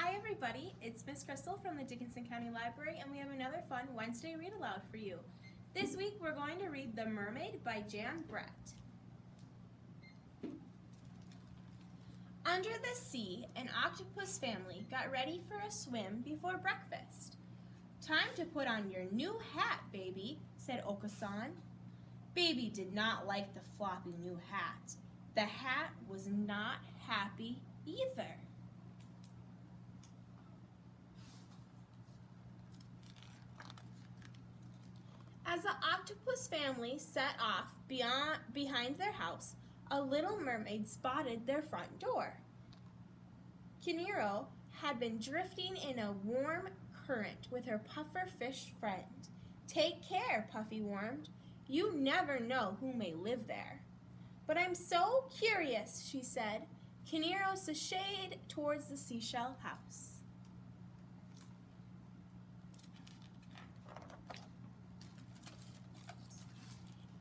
Hi everybody, it's Miss Crystal from the Dickinson County Library and we have another fun Wednesday read aloud for you. This week we're going to read The Mermaid by Jan Brett. Under the sea, an octopus family got ready for a swim before breakfast. "Time to put on your new hat, baby," said Okasan. Baby did not like the floppy new hat. The hat was not happy either. As the octopus family set off behind their house, a little mermaid spotted their front door. Kinero had been drifting in a warm current with her pufferfish friend. "Take care," Puffy warned. "You never know who may live there." "But I'm so curious," she said. Kinero sashayed towards the seashell house.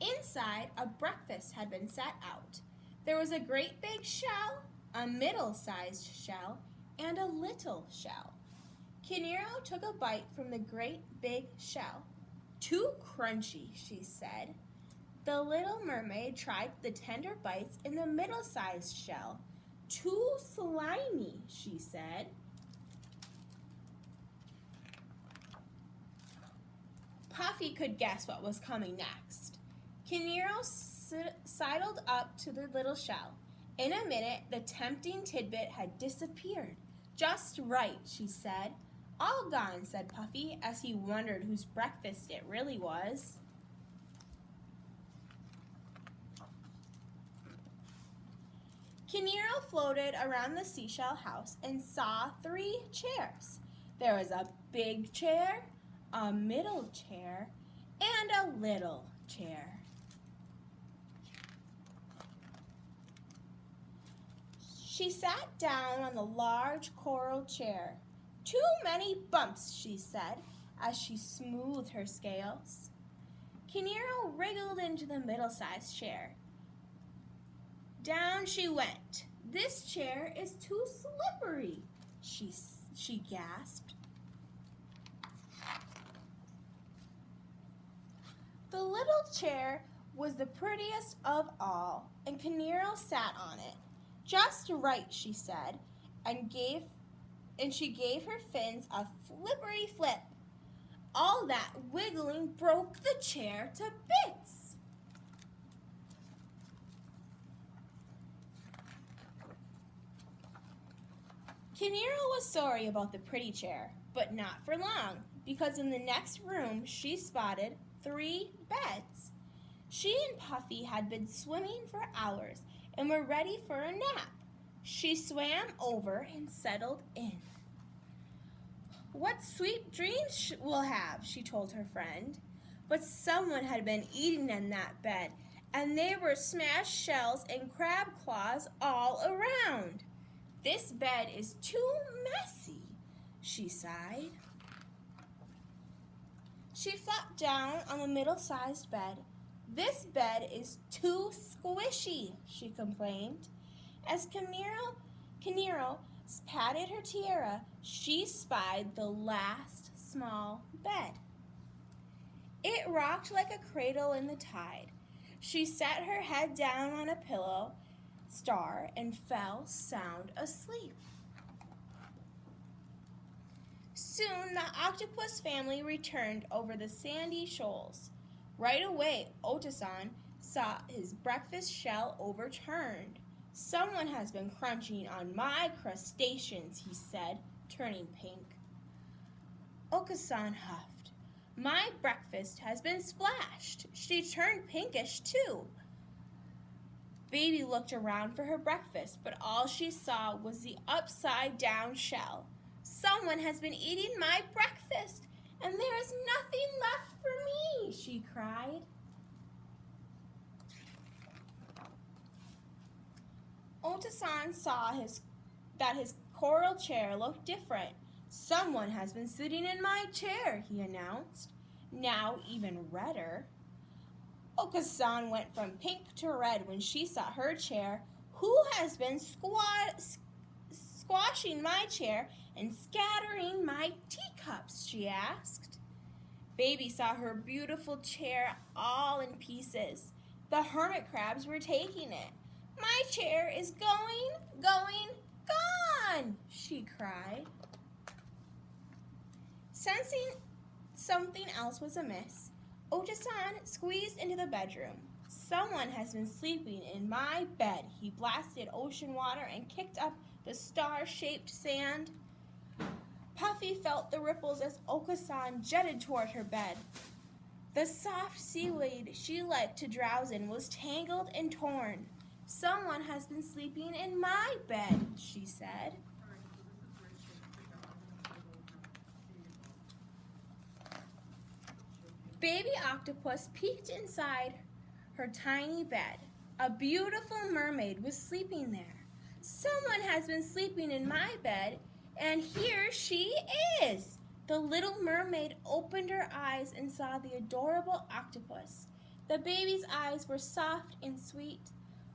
Inside, a breakfast had been set out. There was a great big shell, a middle-sized shell, and a little shell. Kinero took a bite from the great big shell. "Too crunchy," she said. The little mermaid tried the tender bites in the middle-sized shell. "Too slimy," she said. Puffy could guess what was coming next. Kinero sidled up to the little shell. In a minute, the tempting tidbit had disappeared. "Just right," she said. "All gone," said Puffy, as he wondered whose breakfast it really was. Kinero floated around the seashell house and saw 3 chairs. There was a big chair, a middle chair, and a little chair. She sat down on the large coral chair. "Too many bumps," she said, as she smoothed her scales. Kinero wriggled into the middle-sized chair. Down she went. "This chair is too slippery," she gasped. The little chair was the prettiest of all, and Kinero sat on it. "Just right," she said, and she gave her fins a flippery flip. All that wiggling broke the chair to bits. Kinero was sorry about the pretty chair, but not for long, because in the next room she spotted 3 beds. She and Puffy had been swimming for hours and were ready for a nap. She swam over and settled in. "What sweet dreams we'll have," she told her friend. But someone had been eating in that bed, and there were smashed shells and crab claws all around. "This bed is too messy," she sighed. She flopped down on the middle-sized bed. "This bed is too squishy," she complained. As Kinero patted her tiara, she spied the last small bed. It rocked like a cradle in the tide. She set her head down on a pillow star and fell sound asleep. Soon the octopus family returned over the sandy shoals. Right away, Otasan saw his breakfast shell overturned. "Someone has been crunching on my crustaceans," he said, turning pink. Okasan huffed. "My breakfast has been splashed." She turned pinkish too. Baby looked around for her breakfast, but all she saw was the upside-down shell. "Someone has been eating my breakfast, and there is nothing left for me," she cried. Otasan saw that his coral chair looked different. "Someone has been sitting in my chair," he announced, now even redder. Okasan went from pink to red when she saw her chair. "Who has been squashing my chair and scattering my teacups?" she asked. Baby saw her beautiful chair all in pieces. The hermit crabs were taking it. "My chair is going, gone!" she cried. Sensing something else was amiss, Otosan squeezed into the bedroom. "Someone has been sleeping in my bed." He blasted ocean water and kicked up the star-shaped sand. Puffy felt the ripples as Otosan jetted toward her bed. The soft seaweed she liked to drowse in was tangled and torn. "Someone has been sleeping in my bed," she said. Baby octopus peeked inside her tiny bed. A beautiful mermaid was sleeping there. "Someone has been sleeping in my bed, and here she is." The little mermaid opened her eyes and saw the adorable octopus. The baby's eyes were soft and sweet.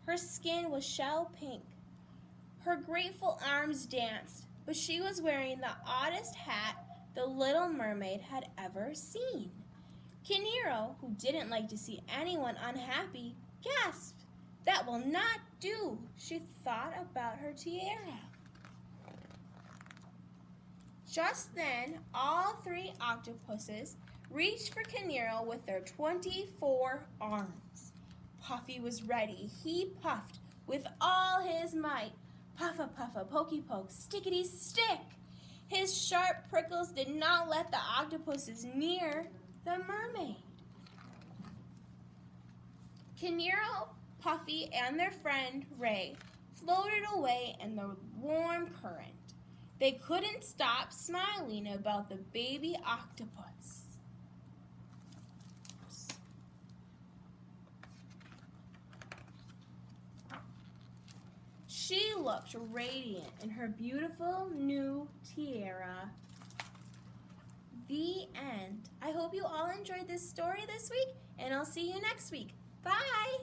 Her skin was shell pink. Her graceful arms danced, but she was wearing the oddest hat the little mermaid had ever seen. Kinero, who didn't like to see anyone unhappy, gasped. "That will not do." She thought about her tiara. Just then, all three octopuses reached for Kinero with their 24 arms. Puffy was ready. He puffed with all his might. Puffa, puffa, pokey poke, stickety stick. His sharp prickles did not let the octopuses near the mermaid. Kinero, Puffy, and their friend Ray floated away in the warm current. They couldn't stop smiling about the baby octopus. She looked radiant in her beautiful new tiara. The end. I hope you all enjoyed this story this week, and I'll see you next week. Bye!